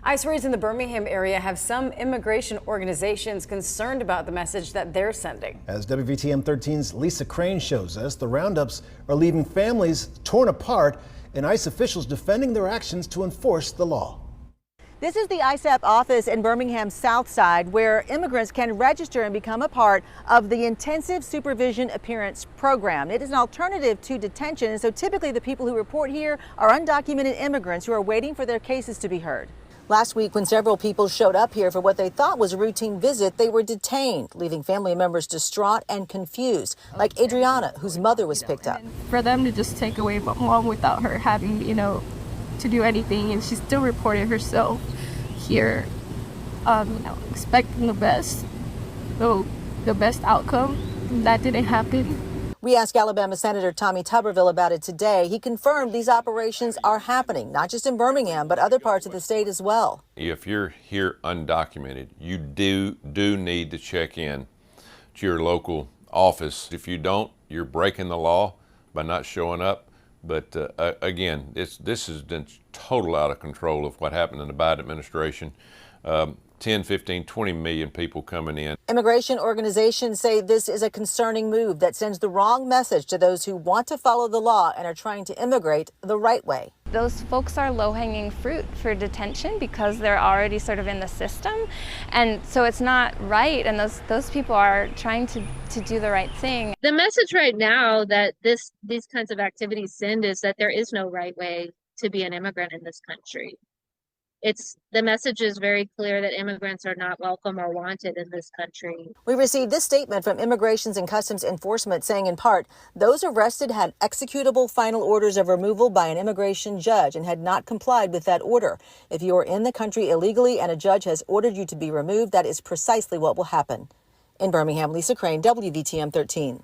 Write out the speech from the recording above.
ICE raids in the Birmingham area have some immigration organizations concerned about the message that they're sending. As WVTM 13's Lisa Crane shows us, the roundups are leaving families torn apart and ICE officials defending their actions to enforce the law. This is the ICEP office in Birmingham's South Side, where immigrants can register and become a part of the Intensive Supervision Appearance Program. It is an alternative to detention, and so typically the people who report here are undocumented immigrants who are waiting for their cases to be heard. Last week, when several people showed up here for what they thought was a routine visit, they were detained, leaving family members distraught and confused, like Adriana, whose mother was picked up. For them to just take away my mom without her having, to do anything, and she still reported herself here, expecting the best outcome. That didn't happen. We asked Alabama Senator Tommy Tuberville about it today. He confirmed these operations are happening, not just in Birmingham, but other parts of the state as well. If you're here undocumented, you do need to check in to your local office. If you don't, you're breaking the law by not showing up. But again, this has been total out of control of what happened in the Biden administration. 10, 15, 20 million people coming in. Immigration organizations say this is a concerning move that sends the wrong message to those who want to follow the law and are trying to immigrate the right way. Those folks are low-hanging fruit for detention because they're already sort of in the system, and so it's not right, and those people are trying to do the right thing. The message right now that these kinds of activities send is that there is no right way to be an immigrant in this country. The message is very clear that immigrants are not welcome or wanted in this country. We received this statement from Immigrations and Customs Enforcement saying, in part, those arrested had executable final orders of removal by an immigration judge and had not complied with that order. If you are in the country illegally and a judge has ordered you to be removed, that is precisely what will happen. In Birmingham, Lisa Crane, WVTM 13.